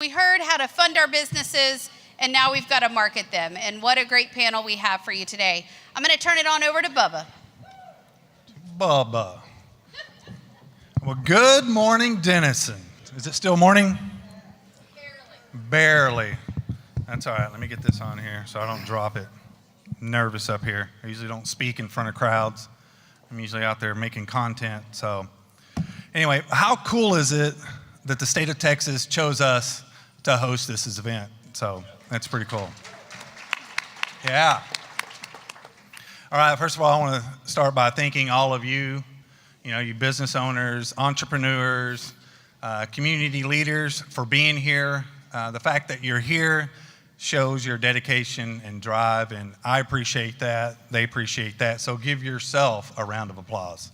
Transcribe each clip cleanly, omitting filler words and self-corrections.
We heard how to fund our businesses, and now we've got to market them. And what a great panel we have for you today. I'm going to turn it on over to Bubba. Bubba. Well, good morning, Denison. Is it still morning? Barely. That's all right. Let me get this on here so I don't drop it. I'm nervous up here. I usually don't speak in front of crowds. I'm usually out there making content. So anyway, how cool is it that the state of Texas chose us to host this event? So that's pretty cool. Yeah. All right, first of all, I want to start by thanking all of you, you business owners, entrepreneurs, community leaders for being here. The fact that you're here shows your dedication and drive, and I appreciate that. They appreciate that. So give yourself a round of applause.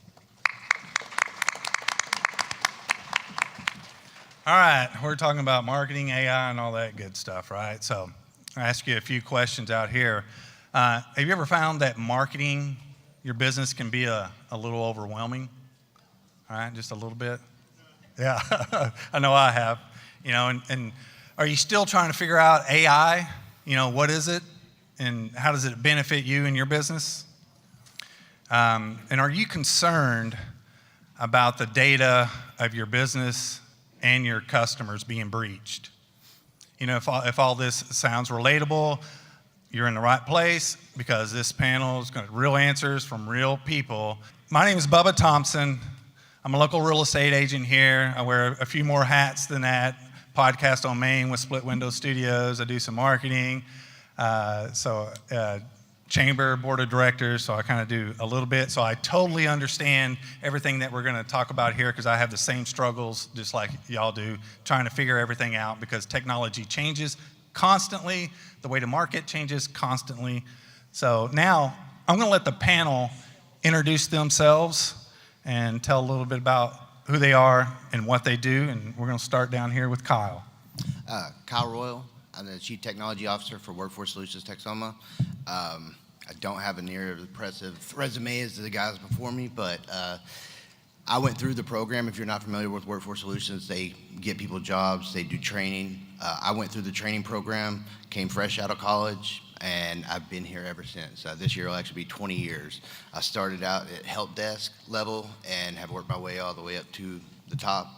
All right, we're talking about marketing, AI, and all that good stuff, right? So I'll ask you a few questions out here. Have you ever found that marketing your business can be a little overwhelming? All right, just a little bit? Yeah, I know I have. And are you still trying to figure out AI? What is it? And how does it benefit you and your business? And are you concerned about the data of your business and your customers being breached? If all this sounds relatable, you're in the right place, because this panel is going to real answers from real people. My name is Bubba Thompson. I'm a local real estate agent here. I wear a few more hats than that. Podcast on Main with Split Window Studios. I do some marketing. Chamber board of directors, so I kind of do a little bit. So I totally understand everything that we're going to talk about here, because I have the same struggles just like y'all do, trying to figure everything out, because technology changes constantly. The way to market changes constantly. So now I'm going to let the panel introduce themselves and tell a little bit about who they are and what they do. And we're going to start down here with Kyle. Kyle Royal. I'm the Chief Technology Officer for Workforce Solutions Texoma. I don't have a near as impressive resume as the guys before me, but I went through the program. If you're not familiar with Workforce Solutions, they get people jobs, they do training. I went through the training program, came fresh out of college, and I've been here ever since. This year will actually be 20 years. I started out at help desk level and have worked my way all the way up to the top,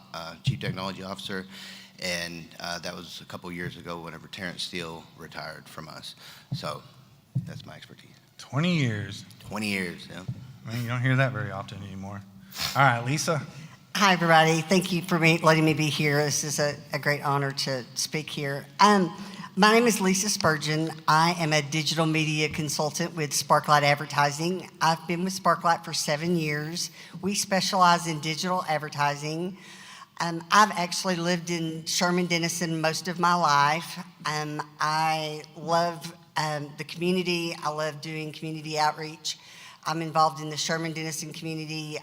Chief Technology Officer. And that was a couple years ago whenever Terrence Steele retired from us. So that's my expertise. 20 years. 20 years, yeah. Man, you don't hear that very often anymore. All right, Lisa. Hi, everybody. Thank you for letting me be here. This is a great honor to speak here. My name is Lisa Spurgeon. I am a digital media consultant with Sparklight Advertising. I've been with Sparklight for 7 years. We specialize in digital advertising. I've actually lived in Sherman, Denison most of my life. I love the community. I love doing community outreach. I'm involved in the Sherman, Denison community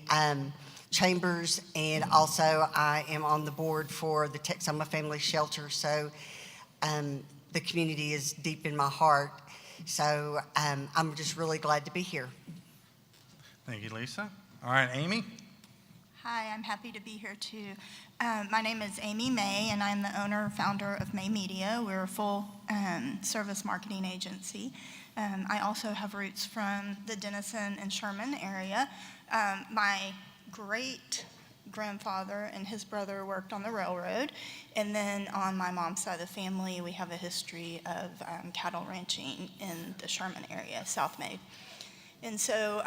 chambers, and also I am on the board for the Texoma Family Shelter. So the community is deep in my heart. So I'm just really glad to be here. Thank you, Lisa. All right, Amy. Hi, I'm happy to be here too. My name is Amy May, and I'm the owner and founder of May Media. We're a full service marketing agency. I also have roots from the Denison and Sherman area. My great-grandfather and his brother worked on the railroad, and then on my mom's side of the family, we have a history of cattle ranching in the Sherman area, South May. And so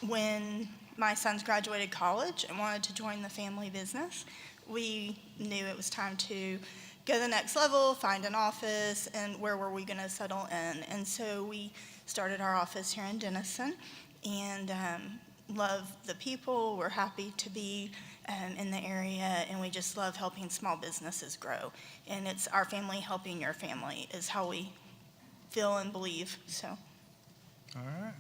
when my sons graduated college and wanted to join the family business, we knew it was time to go to the next level, find an office, and where were we going to settle in. And so we started our office here in Denison, and love the people. We're happy to be in the area, and we just love helping small businesses grow. And it's our family helping your family is how we feel and believe. So. All right.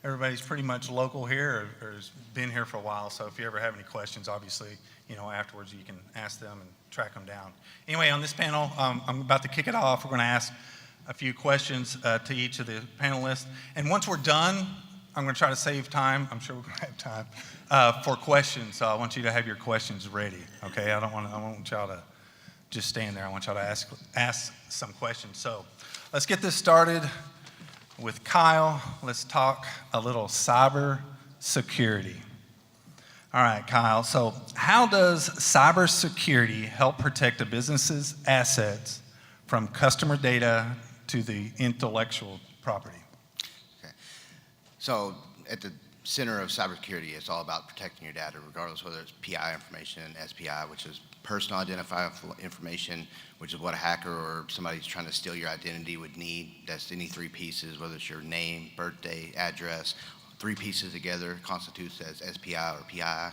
Everybody's pretty much local here or has been here for a while, so if you ever have any questions, obviously, afterwards you can ask them and track them down. Anyway, on this panel, I'm about to kick it off. We're going to ask a few questions to each of the panelists, and once we're done, I'm going to try to save time. I'm sure we're going to have time for questions, so I want you to have your questions ready, okay? I don't want y'all just stand there. I want y'all to ask some questions. So let's get this started with Kyle. Let's talk a little cyber security. All right, Kyle. So how does cybersecurity help protect a business's assets from customer data to the intellectual property? Okay. So at the center of cybersecurity, it's all about protecting your data, regardless whether it's PI information, SPI, which is personal identifiable information, which is what a hacker or somebody who's trying to steal your identity would need. That's any three pieces, whether it's your name, birthday, address. Three pieces together constitutes as SPI or PI.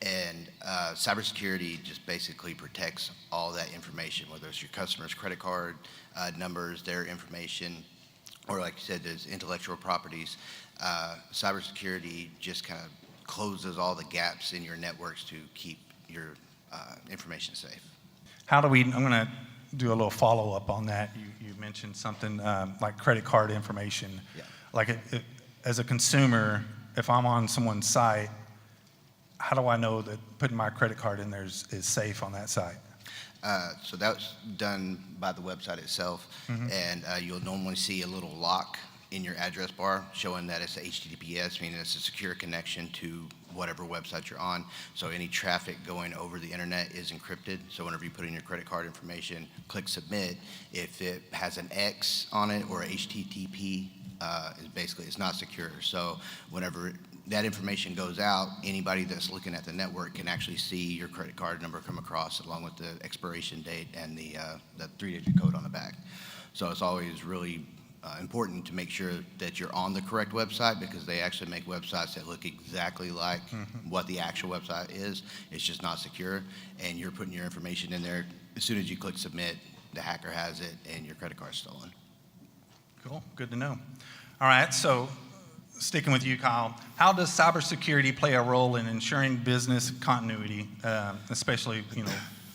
And cybersecurity just basically protects all that information, whether it's your customer's credit card numbers, their information, or like you said, there's intellectual properties. Cybersecurity just kind of closes all the gaps in your networks to keep your information safe. I'm going to do a little follow-up on that. You mentioned something like credit card information. Yeah. Like as a consumer, if I'm on someone's site, how do I know that putting my credit card in there is safe on that site? So that's done by the website itself, and you'll normally see a little lock in your address bar showing that it's HTTPS, meaning it's a secure connection to whatever website you're on. So any traffic going over the internet is encrypted. So whenever you put in your credit card information, click submit. If it has an X on it or HTTP, it's not secure. So whenever that information goes out, anybody that's looking at the network can actually see your credit card number come across along with the expiration date and the three-digit code on the back. So it's always really important to make sure that you're on the correct website, because they actually make websites that look exactly like what the actual website is. It's just not secure, and you're putting your information in there. As soon as you click submit, the hacker has it and your credit card's stolen. Cool, good to know. All right, so sticking with you, Kyle, how does cybersecurity play a role in ensuring business continuity, especially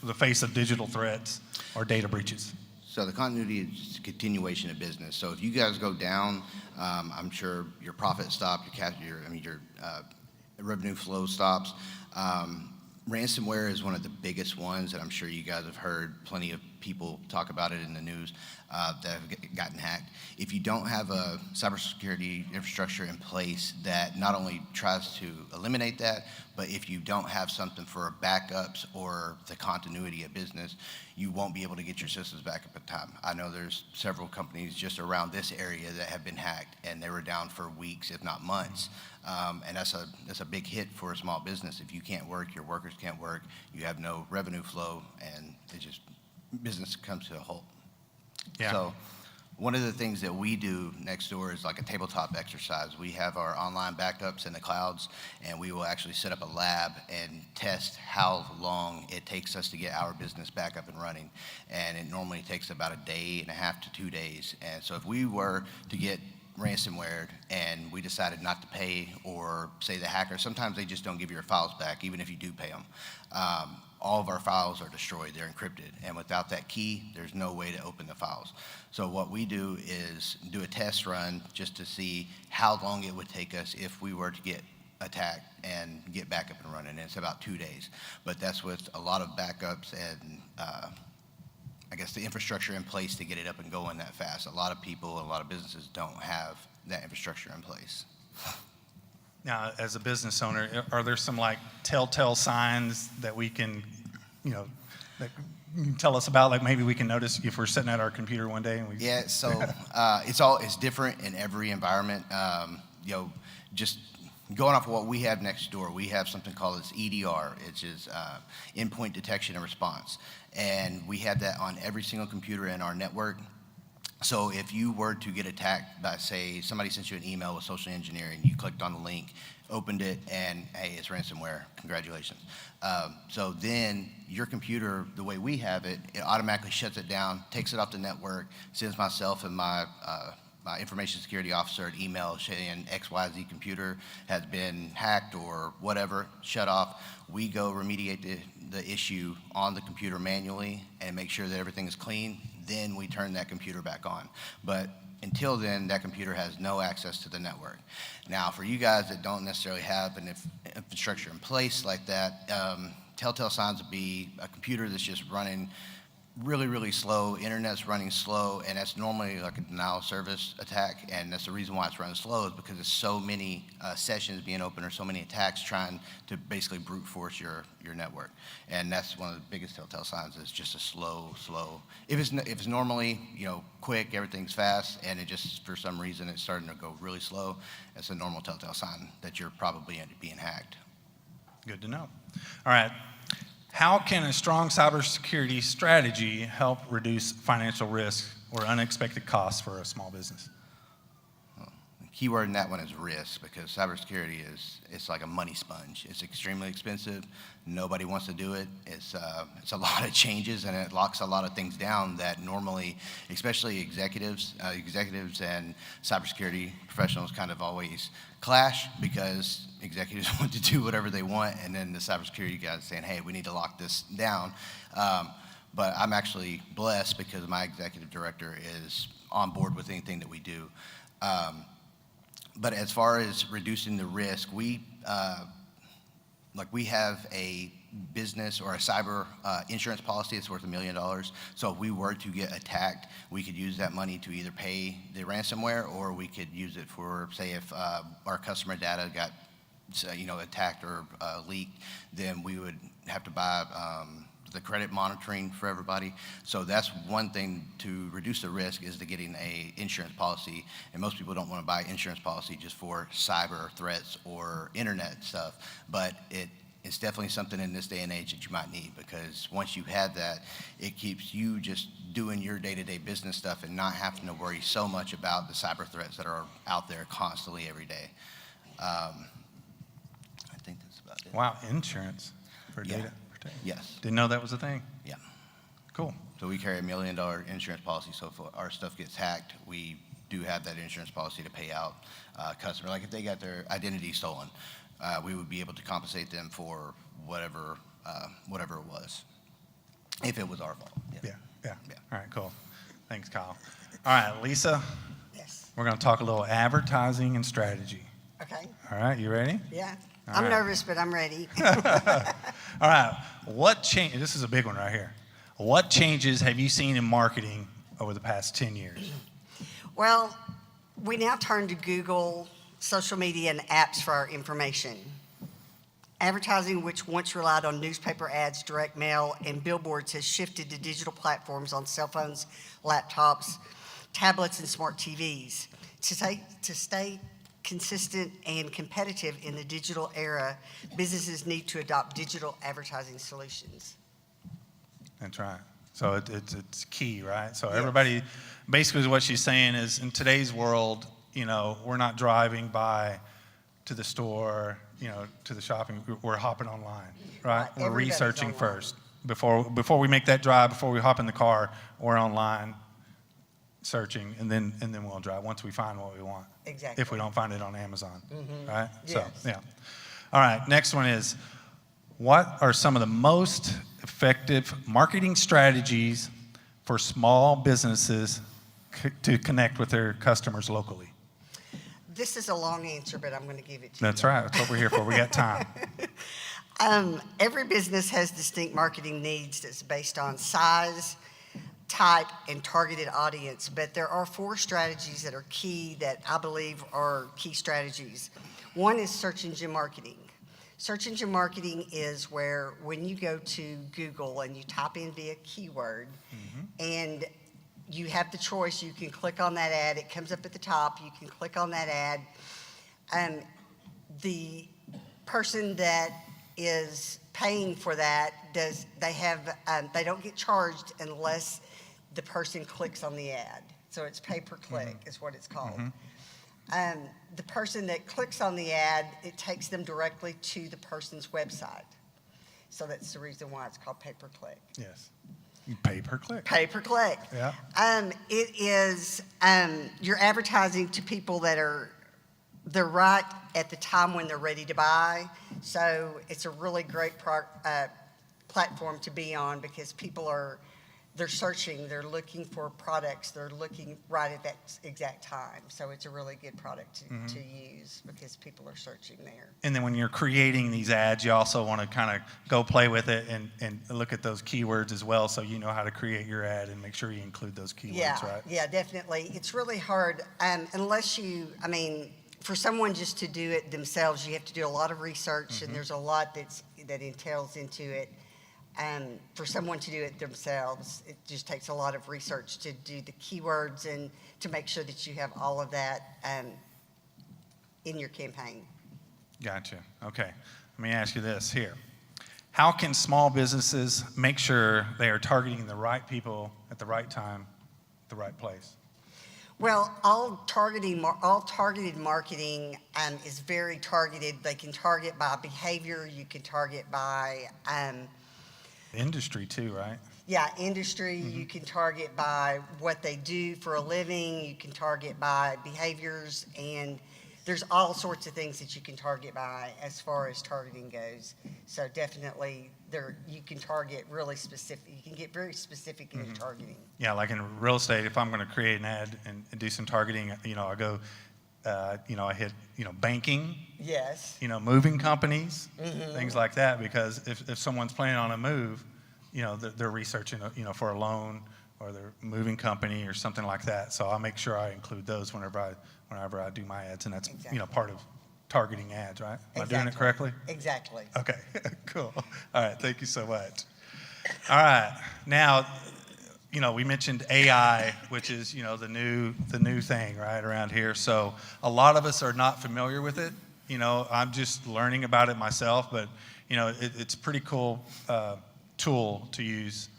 the face of digital threats or data breaches? So the continuity is continuation of business. So if you guys go down, I'm sure your profit stops, your revenue flow stops. Ransomware is one of the biggest ones that I'm sure you guys have heard plenty of people talk about it in the news that have gotten hacked. If you don't have a cybersecurity infrastructure in place that not only tries to eliminate that, but if you don't have something for backups or the continuity of business, you won't be able to get your systems back up in time. I know there's several companies just around this area that have been hacked, and they were down for weeks, if not months. And that's a big hit for a small business. If you can't work, your workers can't work, you have no revenue flow, and business comes to a halt. Yeah. So one of the things that we do next door is like a tabletop exercise. We have our online backups in the clouds, and we will actually set up a lab and test how long it takes us to get our business back up and running. And it normally takes about a day and a half to 2 days. And so if we were to get ransomware and we decided not to pay, or say the hacker, sometimes they just don't give your files back, even if you do pay them. All of our files are destroyed, they're encrypted, and without that key, there's no way to open the files. So what we do is do a test run just to see how long it would take us if we were to get attacked and get back up and running, and it's about 2 days. But that's with a lot of backups and the infrastructure in place to get it up and going that fast. A lot of people, a lot of businesses don't have that infrastructure in place. Now, as a business owner, are there some telltale signs that we can, that you can tell us about? Like maybe we can notice if we're sitting at our computer one day and we. Yeah, so it's different in every environment. Just going off of what we have next door, we have something called this EDR, which is endpoint detection and response, and we have that on every single computer in our network. So if you were to get attacked by, say, somebody sent you an email with social engineering, you clicked on the link, opened it, and hey, it's ransomware, congratulations. So then your computer, the way we have it, it automatically shuts it down, takes it off the network, sends myself and my information security officer an email saying XYZ computer has been hacked or whatever, shut off. We go remediate the issue on the computer manually and make sure that everything is clean. Then we turn that computer back on. But until then, that computer has no access to the network. Now, for you guys that don't necessarily have an infrastructure in place like that, telltale signs would be a computer that's just running really, really slow. Internet's running slow, and that's normally like a denial of service attack. And that's the reason why it's running slow, is because there's so many sessions being open, or so many attacks trying to basically brute force your network. And that's one of the biggest telltale signs, is just a slow. If it's normally, quick, everything's fast, and it just, for some reason, it's starting to go really slow, it's a normal telltale sign that you're probably being hacked. Good to know. All right. How can a strong cybersecurity strategy help reduce financial risk or unexpected costs for a small business? The key word in that one is risk, because cybersecurity it's like a money sponge. It's extremely expensive. Nobody wants to do it. It's a lot of changes, and it locks a lot of things down that normally, especially executives and cybersecurity professionals kind of always clash, because executives want to do whatever they want, and then the cybersecurity guys saying, hey, we need to lock this down. But I'm actually blessed, because my executive director is on board with anything that we do. But as far as reducing the risk, we have a business or a cyber insurance policy that's worth $1 million. So if we were to get attacked, we could use that money to either pay the ransomware, or we could use it for, say, if our customer data got attacked or leaked, then we would have to buy the credit monitoring for everybody. So that's one thing to reduce the risk, is to getting a insurance policy. And most people don't want to buy insurance policy just for cyber threats or internet stuff, but it's definitely something in this day and age that you might need, because once you have that, it keeps you just doing your day-to-day business stuff and not having to worry so much about the cyber threats that are out there constantly every day. I think that's about it. Wow, insurance for Yeah. data protection. Yes. Didn't know that was a thing. Yeah. Cool. So we carry $1 million insurance policy. So if our stuff gets hacked, we do have that insurance policy to pay out customer. Like if they got their identity stolen, we would be able to compensate them for whatever it was, if it was our fault. Yeah. Yeah. All right, cool. Thanks, Kyle. All right, Lisa, Yes. we're going to talk a little advertising and strategy. Okay. All right, you ready? Yeah. All I'm right. nervous, but I'm ready. All right, this is a big one right here. What changes have you seen in marketing over the past 10 years? Well, we now turn to Google, social media, and apps for our information. Advertising, which once relied on newspaper ads, direct mail, and billboards, has shifted to digital platforms on cell phones, laptops, tablets, and smart TVs. To stay consistent and competitive in the digital era, businesses need to adopt digital advertising solutions. That's right. So it's key, right? So Yes. everybody, basically what she's saying is, in today's world, we're not driving by to the store, to the shopping, we're hopping online, right? Right. We're Everybody's researching online. first. Before we make that drive, before we hop in the car, we're online searching, and then we'll drive once we find what we want. Exactly. If we don't find it on Amazon, right? Yes. So, yeah. All right, next one is, what are some of the most effective marketing strategies for small businesses to connect with their customers locally? This is a long answer, but I'm going to give it to That's you. right. That's what we're here for. We got time. Every business has distinct marketing needs that's based on size, type, and targeted audience, but there are 4 strategies that are key that I believe are key strategies. One is search engine marketing. Search engine marketing is where, when you go to Google and you type in via keyword, and you have the choice, you can click on that ad, it comes up at the top, you can click on that ad, and the person that is paying for that they don't get charged unless the person clicks on the ad. So it's pay per click is what it's called. The person that clicks on the ad, it takes them directly to the person's website. So that's the reason why it's called pay per click. Yes. Pay per click. Pay per click. Yeah. It is, you're advertising to people they're right at the time when they're ready to buy. So it's a really great platform to be on, because people are they're searching, they're looking for products, they're looking right at that exact time. So it's a really good product to use because people are searching there. And then when you're creating these ads, you also want to kind of go play with it and look at those keywords as well, so you know how to create your ad and make sure you include those keywords, right? Yeah, definitely. It's really hard unless you, I mean, for someone just to do it themselves, you have to do a lot of research, and there's a lot that entails into it. And for someone to do it themselves, it just takes a lot of research to do the keywords and to make sure that you have all of that in your campaign. Gotcha. Okay. Let me ask you this here. How can small businesses make sure they are targeting the right people at the right time, the right place? Well, all targeted marketing is very targeted. They can target by behavior. You can target by Industry too, right? industry. You can target by what they do for a living. You can target by behaviors, and there's all sorts of things that you can target by as far as targeting goes. So definitely you can target really specific. You can get very specific in your targeting. Yeah, like in real estate, if I'm going to create an ad and do some targeting, I go, I hit, banking, Yes. moving companies, things like that, because if someone's planning on a move, they're researching, for a loan or their moving company or something like that. So I'll make sure I include those whenever I do my ads, and that's, Exactly. Part of targeting ads, right? Am I doing it correctly? Exactly. Okay, cool. All right, thank you so much. All right, now, we mentioned AI, which is, the new thing, right, around here. So a lot of us are not familiar with it. I'm just learning about it myself, but, it's a pretty cool tool to use.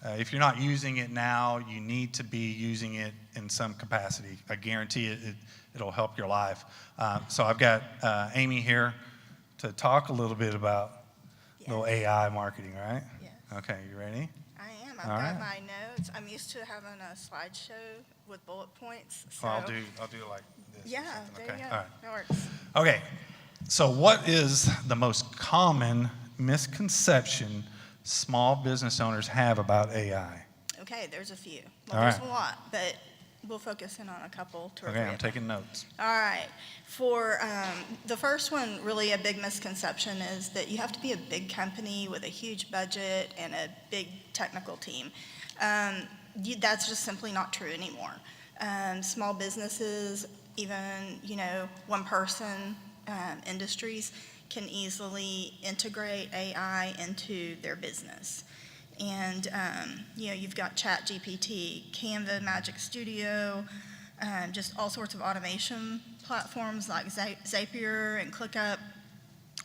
If you're not using it now, you need to be using it in some capacity. I guarantee it'll help your life. So I've got Amy here to talk a little bit about little AI marketing, right? Yes. Okay, you ready? I am. All I've right. got my notes. I'm used to having a slideshow with bullet points. So Well, I'll do like this. or yeah, something. there Okay, you all go. right. That works. Okay, so what is the most common misconception small business owners have about AI? Okay, there's a few. All Well, there's right. a lot, but we'll focus in on a couple, two or Okay, three I'm of them. taking notes. All right. For the first one, really a big misconception is that you have to be a big company with a huge budget and a big technical team. That's just simply not true anymore. Small businesses, even, one person industries can easily integrate AI into their business. And, you've got ChatGPT, Canva, Magic Studio, just all sorts of automation platforms like Zapier and ClickUp.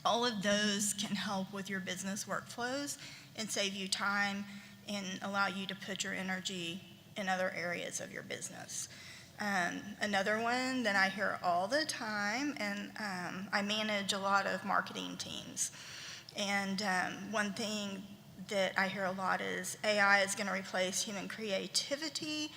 All of those can help with your business workflows and save you time and allow you to put your energy in other areas of your business. Another one that I hear all the time, and I manage a lot of marketing teams. And one thing that I hear a lot is AI is going to replace human creativity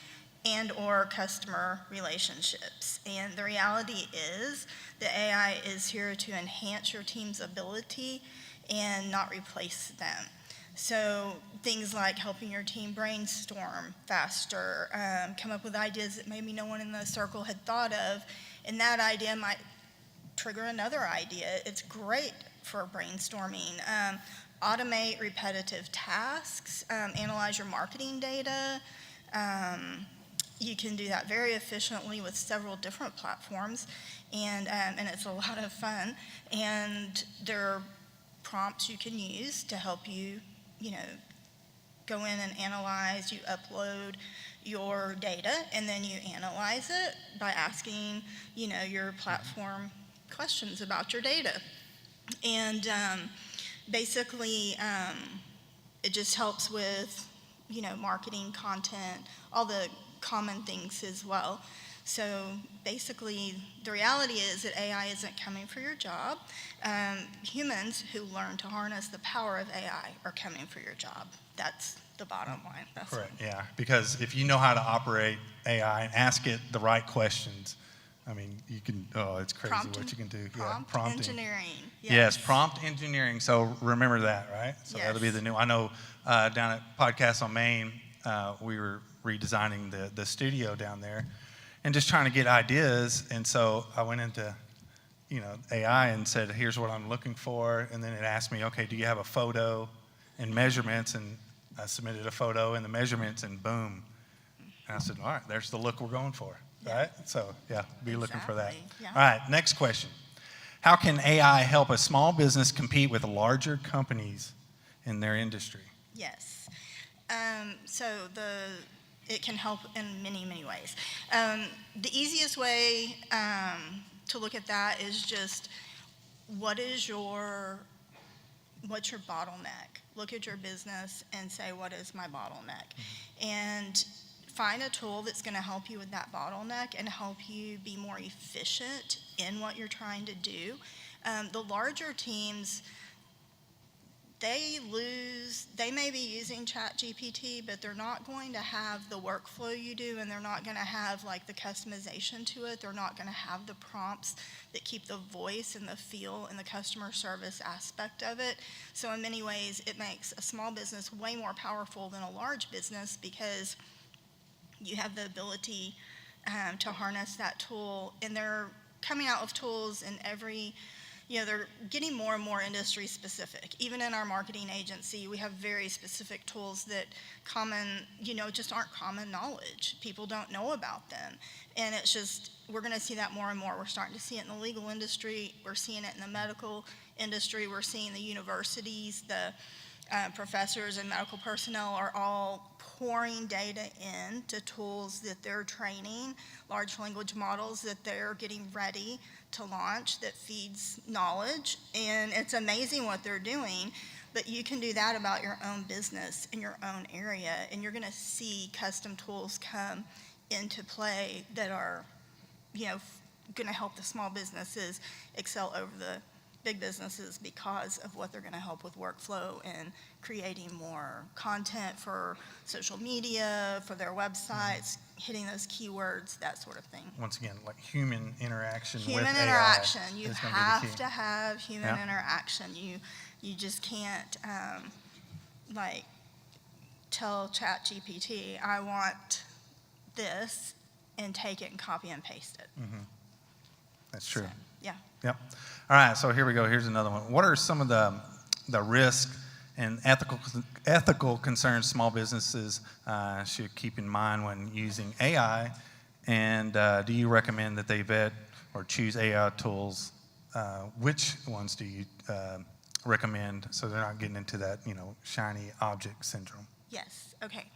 and or customer relationships. And the reality is that AI is here to enhance your team's ability and not replace them. So things like helping your team brainstorm faster, come up with ideas that maybe no one in the circle had thought of, and that idea might trigger another idea. It's great for brainstorming. Automate repetitive tasks, analyze your marketing data. You can do that very efficiently with several different platforms, and it's a lot of fun. And there are prompts you can use to help you, go in and analyze. You upload your data, and then you analyze it by asking, your platform questions about your data. And basically, it just helps with, marketing content, all the common things as well. So basically, the reality is that AI isn't coming for your job. Humans who learn to harness the power of AI are coming for your job. That's the bottom line. Correct, yeah, because if you know how to operate AI and ask it the right questions, I mean, you can, it's crazy what you can do. Prompt engineering. Yes, prompt engineering. So remember that, right? So that'll be Yes. the new, I know down at Podcast on Main, we were redesigning the studio down there and just trying to get ideas. And so I went into, AI and said, here's what I'm looking for. And then it asked me, okay, do you have a photo and measurements? And I submitted a photo and the measurements, and boom. And I said, all right, there's the look we're going for, right? So, yeah, be looking for that. Exactly, yeah. All right, next question. How can AI help a small business compete with larger companies in their industry? Yes. So it can help in many, many ways. The easiest way to look at that is just what's your bottleneck? Look at your business and say, what is my bottleneck? Mm-hmm. And find a tool that's going to help you with that bottleneck and help you be more efficient in what you're trying to do. The larger teams, they may be using ChatGPT, but they're not going to have the workflow you do, and they're not going to have like the customization to it. They're not going to have the prompts that keep the voice and the feel and the customer service aspect of it. So in many ways, it makes a small business way more powerful than a large business, because you have the ability to harness that tool, and they're coming out with tools in every, they're getting more and more industry specific. Even in our marketing agency, we have very specific tools that just aren't common knowledge. People don't know about them. And it's just, we're going to see that more and more. We're starting to see it in the legal industry. We're seeing it in the medical industry. We're seeing the universities, the professors and medical personnel are all pouring data into tools that they're training, large language models that they're getting ready to launch that feeds knowledge. And it's amazing what they're doing, but you can do that about your own business in your own area, and you're going to see custom tools come into play that are, going to help the small businesses excel over the big businesses because of what they're going to help with workflow and creating more content for social media, for their websites, hitting those keywords, that sort of thing. Once again, like human interaction with Human AI interaction. You is gonna be the have key. to have human Yeah. interaction. You just can't tell ChatGPT, I want this, and take it and copy and paste it. That's true. So, yeah. Yep. All right, so here we go. Here's another one. What are some of the risks and ethical concerns small businesses should keep in mind when using AI? And do you recommend that they vet or choose AI tools? Which ones do you recommend so they're not getting into that, shiny object syndrome? Yes. Okay.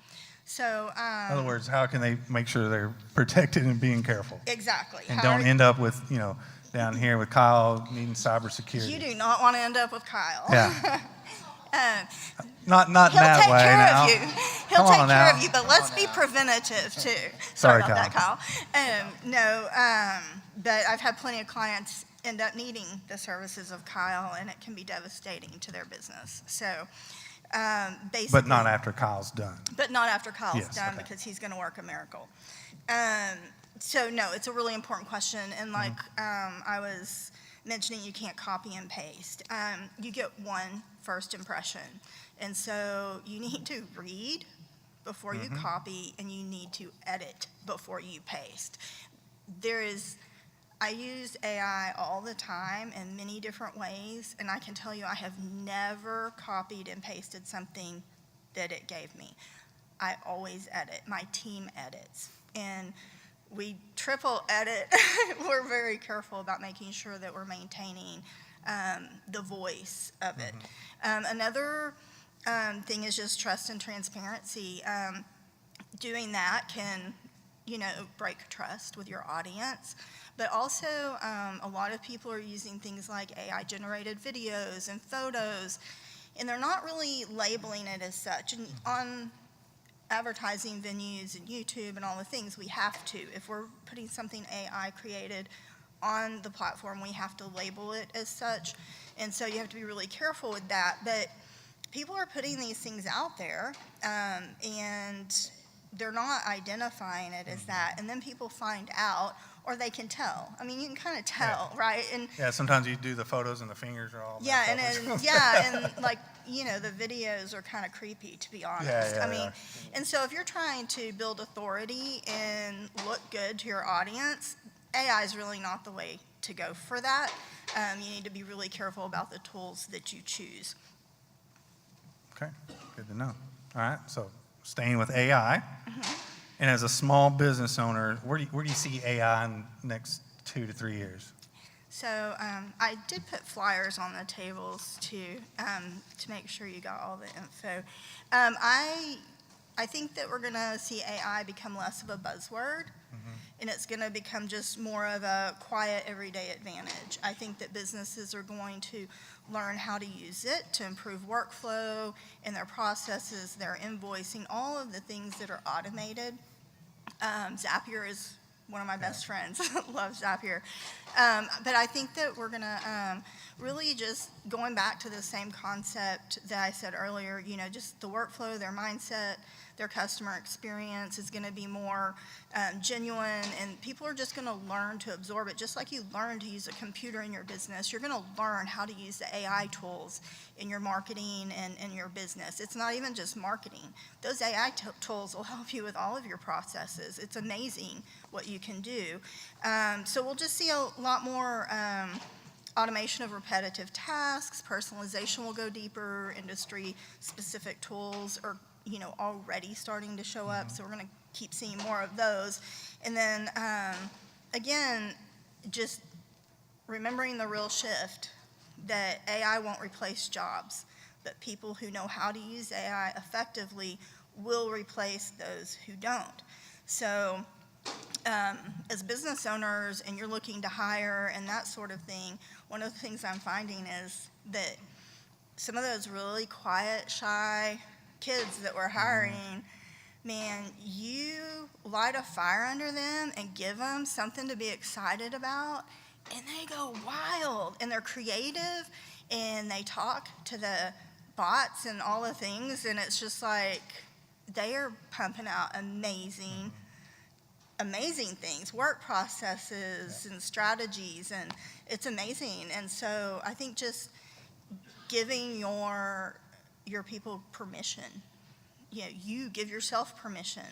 So, In other words, how can they make sure they're protected and being careful? exactly. And How don't are- end up with, down here with Kyle needing cybersecurity. You do not want to end up with Kyle. Yeah. Not He'll that take way. care now. of you. He'll Come take on care now. of you, but let's be preventative too. Sorry, about that, Kyle. But I've had plenty of clients end up needing the services of Kyle, and it can be devastating to their business. So basically. But not after Kyle's done. But not after Kyle's Yes, done, okay. because he's going to work a miracle. So no, it's a really important question. And like I was mentioning, you can't copy and paste. You get one first impression. And so you need to read before you copy, and you need to edit before you paste. I use AI all the time in many different ways, and I can tell you I have never copied and pasted something that it gave me. I always edit. My team edits. And we triple edit. We're very careful about making sure that we're maintaining the voice of it. Another thing is just trust and transparency. Doing that can, break trust with your audience. But also, a lot of people are using things like AI-generated videos and photos, and they're not really labeling it as such. And on advertising venues and YouTube and all the things, we have to. If we're putting something AI created on the platform, we have to label it as such. And so you have to be really careful with that. But people are putting these things out there, and they're not identifying it as that. And then people find out, or they can tell. I mean, you can kind of tell, right? And Yeah, sometimes you do the photos and the fingers are all yeah, messed and up. and like, the videos are kind of creepy, to be honest. Yeah, I mean, they are. and so if you're trying to build authority and look good to your audience, AI is really not the way to go for that. You need to be really careful about the tools that you choose. Okay, good to know. All right, so staying with AI, Mm-hmm. and as a small business owner, where do you see AI in the next 2 to 3 years? So I did put flyers on the tables to make sure you got all the info. I think that we're going to see AI become less of a buzzword, and it's going to become just more of a quiet, everyday advantage. I think that businesses are going to learn how to use it to improve workflow in their processes, their invoicing, all of the things that are automated. Zapier is one of my best friends. Love Zapier. But I think that we're going to really just going back to the same concept that I said earlier, just the workflow, their mindset, their customer experience is going to be more genuine, and people are just going to learn to absorb it. Just like you learn to use a computer in your business, you're going to learn how to use the AI tools in your marketing and your business. It's not even just marketing. Those AI tools will help you with all of your processes. It's amazing what you can do. So we'll just see a lot more automation of repetitive tasks. Personalization will go deeper. Industry-specific tools are already starting to show up, so we're going to keep seeing more of those. And then, again, just remembering the real shift that AI won't replace jobs, but people who know how to use AI effectively will replace those who don't. So as business owners and you're looking to hire and that sort of thing, one of the things I'm finding is that some of those really quiet, shy kids that we're hiring, man, you light a fire under them and give them something to be excited about, and they go wild, and they're creative, and they talk to the bots and all the things, and it's just like they are pumping out amazing things, work processes and strategies, and it's amazing. And so I think just giving your people permission. You give yourself permission.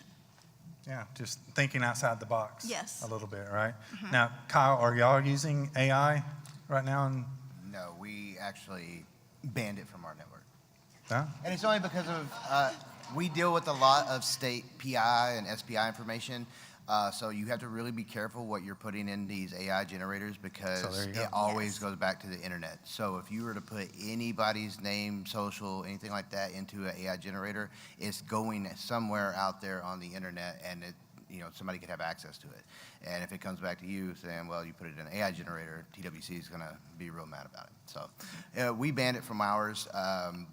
Yeah, just thinking outside the box. Yes. A little bit, right? Now, Kyle, are y'all using AI right now? No, we actually banned it from our network. No? And it's only because of, we deal with a lot of state PI and SPI information. So you have to really be careful what you're putting in these AI generators, because there you go. it always Yes. goes back to the internet. So if you were to put anybody's name, social, anything like that into an AI generator, it's going somewhere out there on the internet, and somebody could have access to it. And if it comes back to you saying, well, you put it in an AI generator, TWC is going to be real mad about it. So we banned it from ours.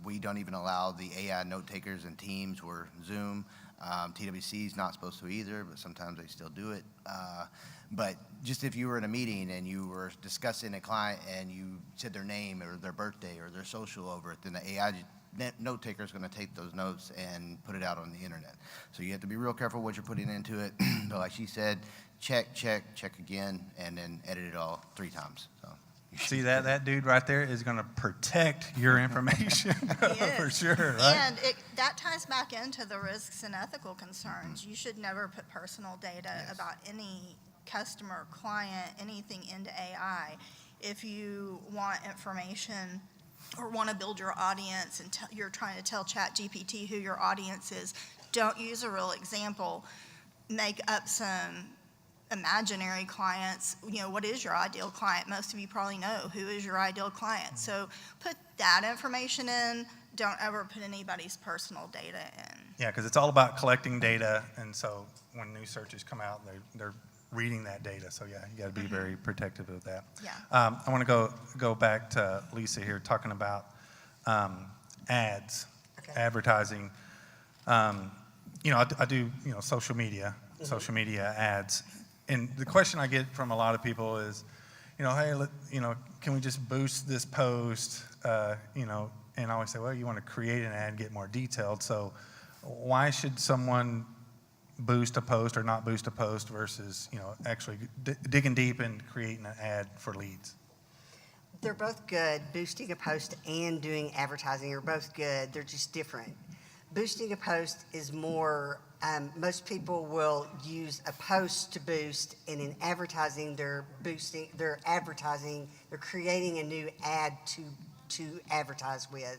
We don't even allow the AI note takers in Teams or Zoom. TWC is not supposed to either, but sometimes they still do it. But just if you were in a meeting and you were discussing a client and you said their name or their birthday or their social over it, then the AI note taker is going to take those notes and put it out on the internet. So you have to be real careful what you're putting into it. But like she said, check again, and then edit it all 3 times. So. See that dude right there is going to protect your information for sure, right? And that ties back into the risks and ethical concerns. You should never put personal data about any customer, client, anything into AI. If you want information or want to build your audience and you're trying to tell ChatGPT who your audience is, don't use a real example. Make up some imaginary clients. What is your ideal client? Most of you probably know who is your ideal client. So put that information in. Don't ever put anybody's personal data in. Yeah, because it's all about collecting data, and so when new searches come out, they're reading that data. So yeah, you got to be very protective of that. Yeah. I want to go back to Lisa here, talking about ads, advertising. I do social media ads. And the question I get from a lot of people is, hey, can we just boost this post? And I always say, well, you want to create an ad, get more detailed. So why should someone boost a post or not boost a post versus, actually digging deep and creating an ad for leads? They're both good. Boosting a post and doing advertising are both good. They're just different. Boosting a post is more, most people will use a post to boost, and in advertising, they're creating a new ad to advertise with.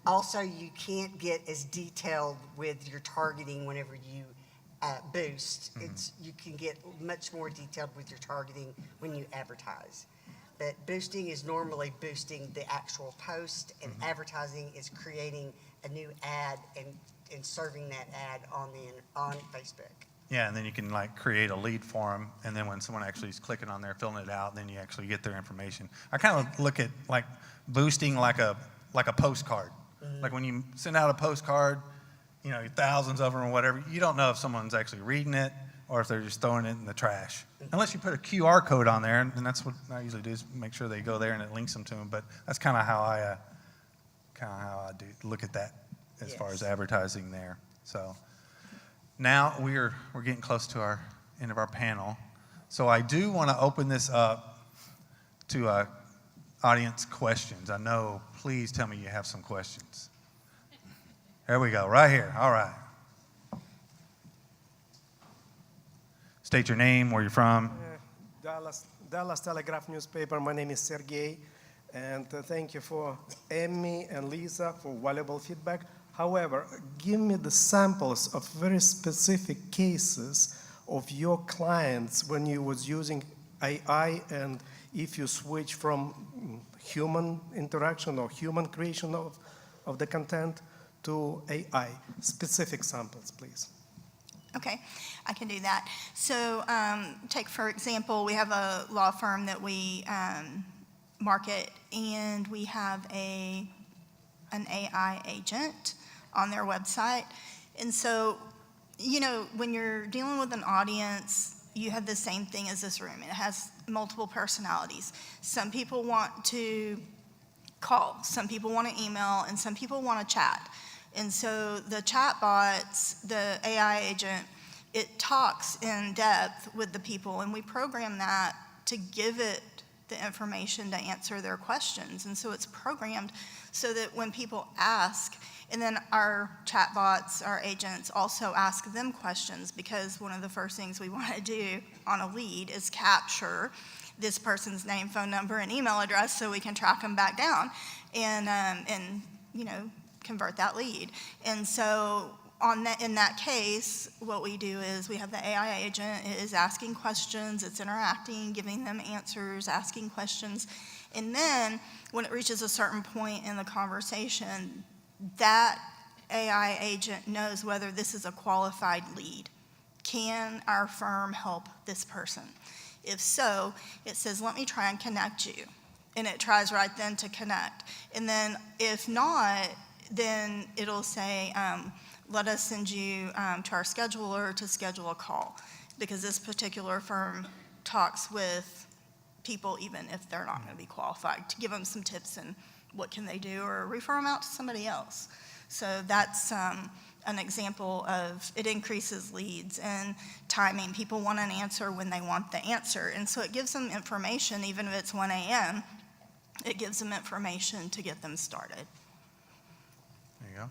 Also, you can't get as detailed with your targeting whenever you boost. You can get much more detailed with your targeting when you advertise. But boosting is normally boosting the actual post, and advertising is creating a new ad and serving that ad on Facebook. Yeah, and then you can create a lead for them, and then when someone actually is clicking on there, filling it out, then you actually get their information. I kind of look at boosting like a postcard. Like when you send out a postcard, thousands of them or whatever, you don't know if someone's actually reading it or if they're just throwing it in the trash. Unless you put a QR code on there, and that's what I usually do, is make sure they go there and it links them to them. But that's kind of how I do look at that as far as advertising there. So now we're getting close to our end of our panel. So I do want to open this up to audience questions. I know, please tell me you have some questions. There we go, right here. All right. State your name, where you're from. Dallas Telegraph newspaper. My name is Sergey, and thank you for Emmy and Lisa for valuable feedback. However, give me the samples of very specific cases of your clients when you was using AI, and if you switch from human interaction or human creation of the content to AI. Specific samples, please. Okay, I can do that. So take, for example, we have a law firm that we market, and we have an AI agent on their website. And so, when you're dealing with an audience, you have the same thing as this room. It has multiple personalities. Some people want to call, some people want to email, and some people want to chat. And so the chat bots, the AI agent, it talks in depth with the people, and we program that to give it the information to answer their questions. And so it's programmed so that when people ask, and then our chat bots, our agents also ask them questions, because one of the first things we want to do on a lead is capture this person's name, phone number, and email address so we can track them back down and convert that lead. And so in that case, what we do is we have the AI agent is asking questions, it's interacting, giving them answers, asking questions. And then when it reaches a certain point in the conversation, that AI agent knows whether this is a qualified lead. Can our firm help this person? If so, it says, let me try and connect you. And it tries right then to connect. And then if not, then it'll say, let us send you to our scheduler to schedule a call, because this particular firm talks with people even if they're not going to be qualified, to give them some tips and what can they do, or refer them out to somebody else. So that's an example of, it increases leads and timing. People want an answer when they want the answer. And so it gives them information, even if it's 1 a.m., it gives them information to get them started. There you go.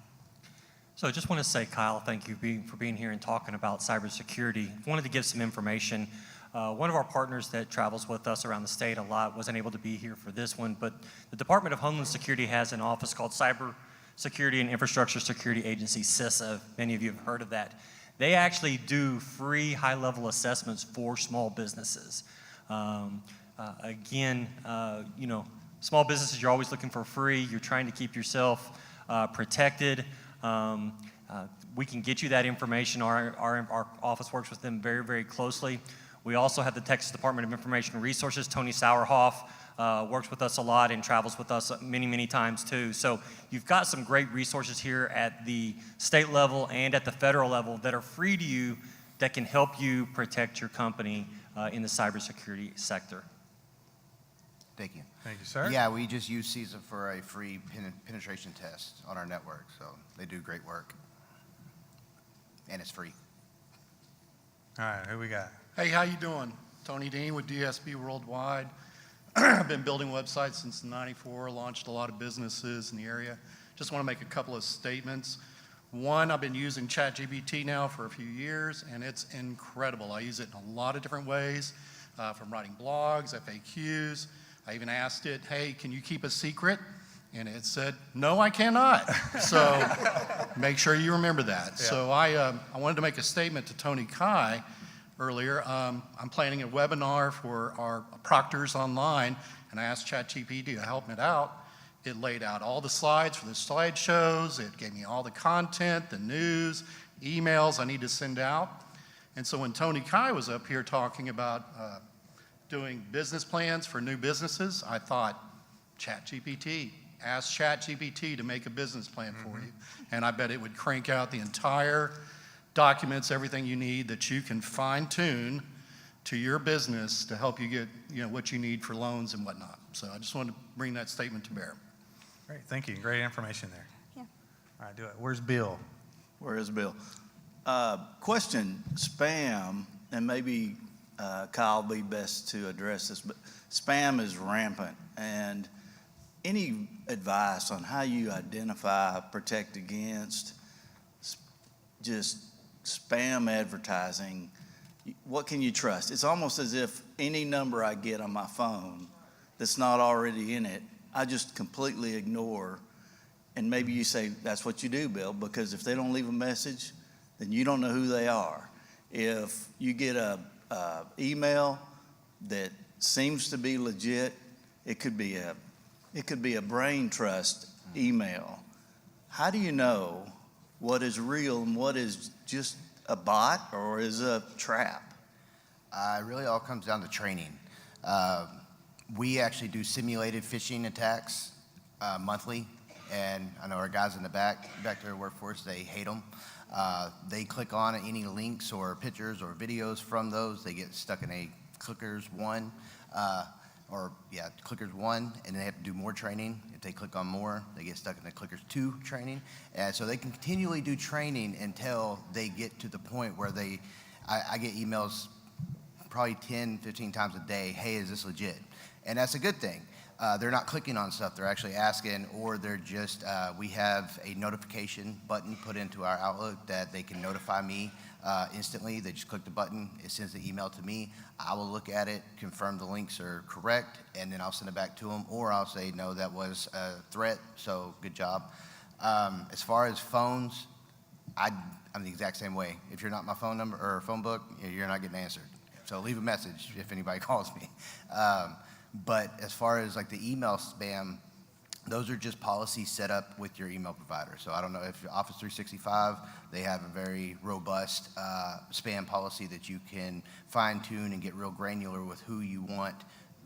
So I just want to say, Kyle, thank you for being here and talking about cybersecurity. Wanted to give some information. One of our partners that travels with us around the state a lot wasn't able to be here for this one, but the Department of Homeland Security has an office called Cybersecurity and Infrastructure Security Agency, CISA. Many of you have heard of that. They actually do free high-level assessments for small businesses. Small businesses, you're always looking for free. You're trying to keep yourself protected. We can get you that information. Our office works with them very, very closely. We also have the Texas Department of Information Resources. Tony Sauerhoff works with us a lot and travels with us many, many times too. So you've got some great resources here at the state level and at the federal level that are free to you, that can help you protect your company in the cybersecurity sector. Thank you. Thank you, sir. Yeah, we just use CISA for a free penetration test on our network, so they do great work. And it's free. All right, who we got? Hey, how you doing? Tony Dean with DSB Worldwide. I've been building websites since '94, launched a lot of businesses in the area. Just want to make a couple of statements. One, I've been using ChatGPT now for a few years, and it's incredible. I use it in a lot of different ways, from writing blogs, FAQs. I even asked it, hey, can you keep a secret? And it said, no, I cannot. So make sure you remember that. Yeah. So I wanted to make a statement to Tony Kai earlier. I'm planning a webinar for our proctors online, and I asked ChatGPT to help me out. It laid out all the slides for the slideshows. It gave me all the content, the news, emails I need to send out. And so when Tony Kai was up here talking about doing business plans for new businesses, I thought, ChatGPT. Ask ChatGPT to make a business plan for you. And I bet it would crank out the entire documents, everything you need that you can fine tune to your business to help you get what you need for loans and whatnot. So I just wanted to bring that statement to bear. Great, thank you. Great information there. Yeah. All right, do it. Where's Bill? Where is Bill? Question, spam, and maybe Kyle will be best to address this, but spam is rampant. And any advice on how you identify, protect against just spam advertising? What can you trust? It's almost as if any number I get on my phone that's not already in it, I just completely ignore. And maybe you say, that's what you do, Bill, because if they don't leave a message, then you don't know who they are. If you get a email that seems to be legit, it could be a brain trust email. How do you know what is real and what is just a bot or is a trap? It really all comes down to training. We actually do simulated phishing attacks monthly, and I know our guys in the back there workforce, they hate them. They click on any links or pictures or videos from those, they get stuck in a clickers one, clickers one, and they have to do more training. If they click on more, they get stuck in the clickers two training. And so they can continually do training until they get to the point where I get emails probably 10, 15 times a day, hey, is this legit? And that's a good thing. They're not clicking on stuff, they're actually asking, or they're just, we have a notification button put into our Outlook that they can notify me instantly. They just click the button, it sends the email to me. I will look at it, confirm the links are correct, and then I'll send it back to them, or I'll say, no, that was a threat, so good job. As far as phones, I'm the exact same way. If you're not my phone number or phone book, you're not getting answered. So leave a message if anybody calls me. But as far as like the email spam, those are just policies set up with your email provider. So I don't know if Office 365, they have a very robust spam policy that you can fine tune and get real granular with who you want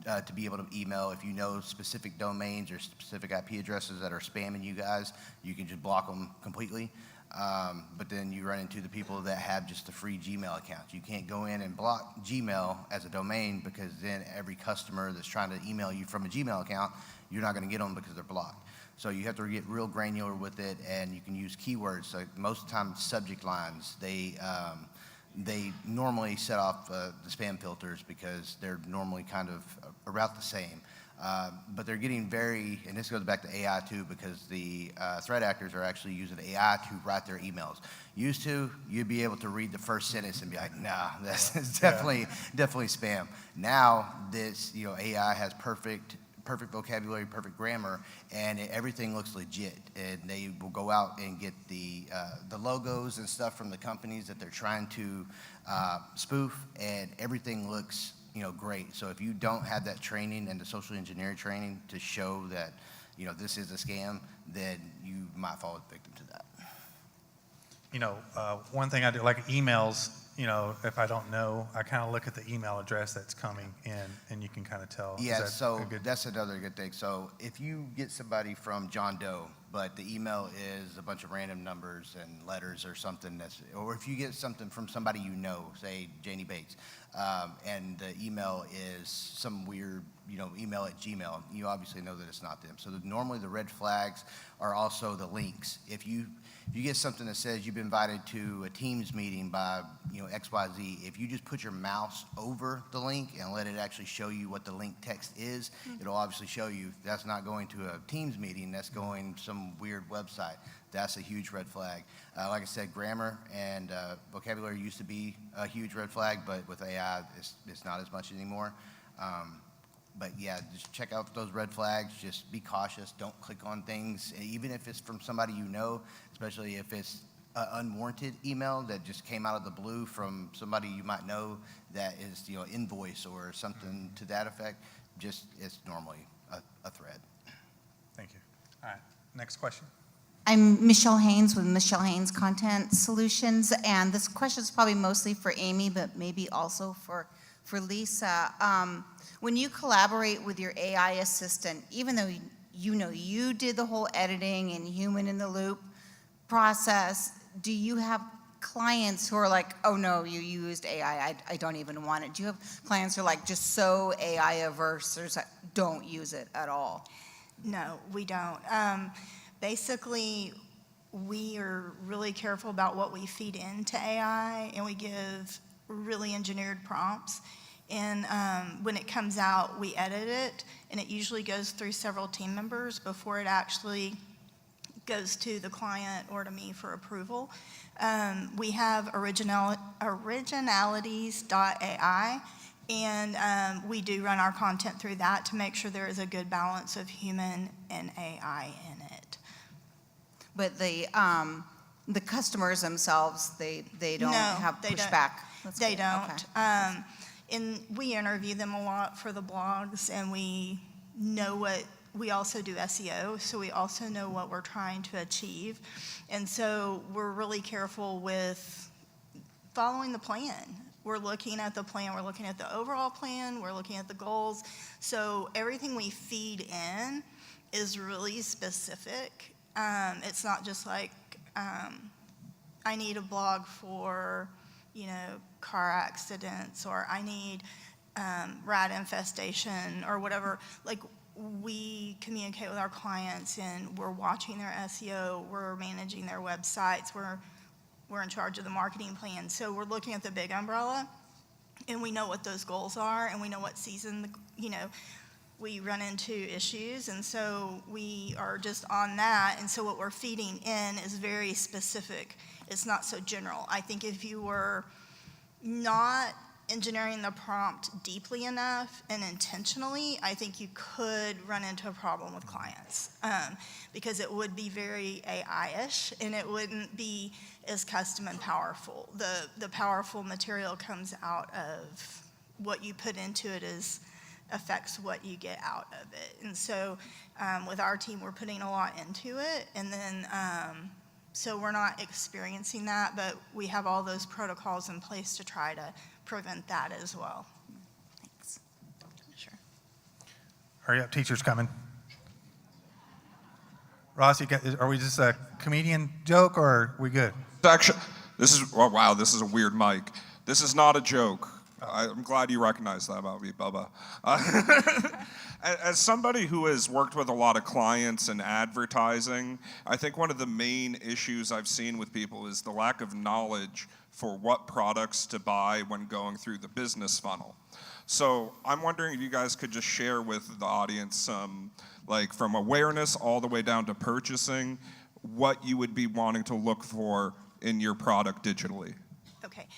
to be able to email. If you know specific domains or specific IP addresses that are spamming you guys, you can just block them completely. But then you run into the people that have just the free Gmail accounts. You can't go in and block Gmail as a domain, because then every customer that's trying to email you from a Gmail account, you're not going to get them because they're blocked. So you have to get real granular with it, and you can use keywords. So most of the time, subject lines, they normally set off the spam filters because they're normally kind of about the same. But they're getting very, and this goes back to AI too, because the threat actors are actually using AI to write their emails. Used to, you'd be able to read the first sentence and be like, nah, that's definitely spam. Now, this, AI has perfect vocabulary, perfect grammar, and everything looks legit. And they will go out and get the logos and stuff from the companies that they're trying to spoof, and everything looks great. So if you don't have that training and the social engineering training to show that, this is a scam, then you might fall victim to that. One thing I do, like emails, if I don't know, I kind of look at the email address that's coming in, and you can kind of tell. Yeah, so that's another good thing. So if you get somebody from John Doe, but the email is a bunch of random numbers and letters or something, or if you get something from somebody say Janie Bates, and the email is some weird, email at Gmail, you obviously know that it's not them. So normally the red flags are also the links. If you get something that says you've been invited to a Teams meeting by, XYZ, if you just put your mouse over the link and let it actually show you what the link text is, it'll obviously show you that's not going to a Teams meeting, that's going some weird website. That's a huge red flag. Like I said, grammar and vocabulary used to be a huge red flag, but with AI, it's not as much anymore. But yeah, just check out those red flags. Just be cautious. Don't click on things, even if it's from somebody you know, especially if it's an unwarranted email that just came out of the blue from somebody you might know that is, invoice or something to that effect. Just, it's normally a thread. Thank you. All right, next question. I'm Michelle Haynes with Michelle Haynes Content Solutions, and this question is probably mostly for Amy, but maybe also for Lisa. When you collaborate with your AI assistant, even though you did the whole editing and human in the loop process, do you have clients who are like, oh no, you used AI, I don't even want it? Do you have clients who are like just so AI averse or don't use it at all? No, we don't. Basically, we are really careful about what we feed into AI, and we give really engineered prompts. And when it comes out, we edit it, and it usually goes through several team members before it actually goes to the client or to me for approval. We have originalities.ai, and we do run our content through that to make sure there is a good balance of human and AI in it. But the customers themselves, they don't have pushback? They don't. Okay. And we interview them a lot for the blogs, and we also do SEO, so we also know what we're trying to achieve. And so we're really careful with following the plan. We're looking at the plan, we're looking at the overall plan, we're looking at the goals. So everything we feed in is really specific. It's not just like, I need a blog for, car accidents, or I need rat infestation or whatever. Like, we communicate with our clients, and we're watching their SEO, we're managing their websites, we're in charge of the marketing plan. So we're looking at the big umbrella, and we know what those goals are, and we know what season, we run into issues, and so we are just on that. And so what we're feeding in is very specific. It's not so general. I think if you were not engineering the prompt deeply enough and intentionally, I think you could run into a problem with clients, because it would be very AI-ish, and it wouldn't be as custom and powerful. The powerful material comes out of what you put into it affects what you get out of it. And so with our team, we're putting a lot into it, and then so we're not experiencing that, but we have all those protocols in place to try to prevent that as well. Thanks. Sure. Hurry up, teacher's coming. Ross, are we just a comedian joke, or are we good? Actually, wow, this is a weird mic. This is not a joke. I'm glad you recognize that about me, Bubba. As somebody who has worked with a lot of clients in advertising, I think one of the main issues I've seen with people is the lack of knowledge for what products to buy when going through the business funnel. So I'm wondering if you guys could just share with the audience, like from awareness all the way down to purchasing, what you would be wanting to look for in your product digitally. Okay.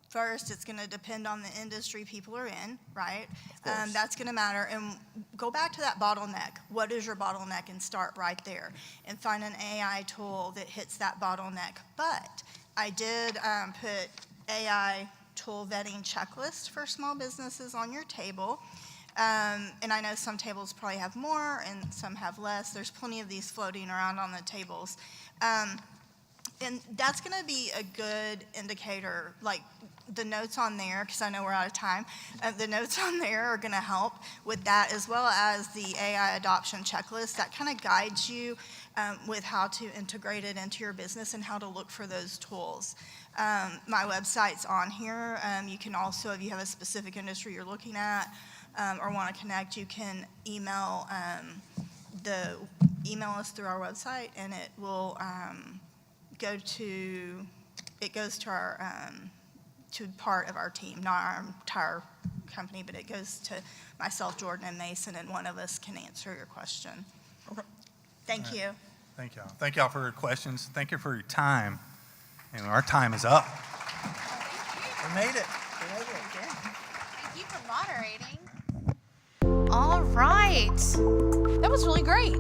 First, it's going to depend on the industry people are in, right? That's going to matter. And go back to that bottleneck. What is your bottleneck? And start right there and find an AI tool that hits that bottleneck. But I did put AI tool vetting checklist for small businesses on your table. And I know some tables probably have more and some have less. There's plenty of these floating around on the tables. And that's going to be a good indicator, like the notes on there, because I know we're out of time. The notes on there are going to help with that, as well as the AI adoption checklist. That kind of guides you with how to integrate it into your business and how to look for those tools. My website's on here. You can also, if you have a specific industry you're looking at or want to connect, you can email us through our website, and it will go to it goes to our, to part of our team, not our entire company, but it goes to myself, Jordan, and Mason, and one of us can answer your question. Okay. Thank you. Thank y'all. Thank y'all for your questions. Thank you for your time. And our time is up. We made it. Thank you for moderating. All right. That was really great.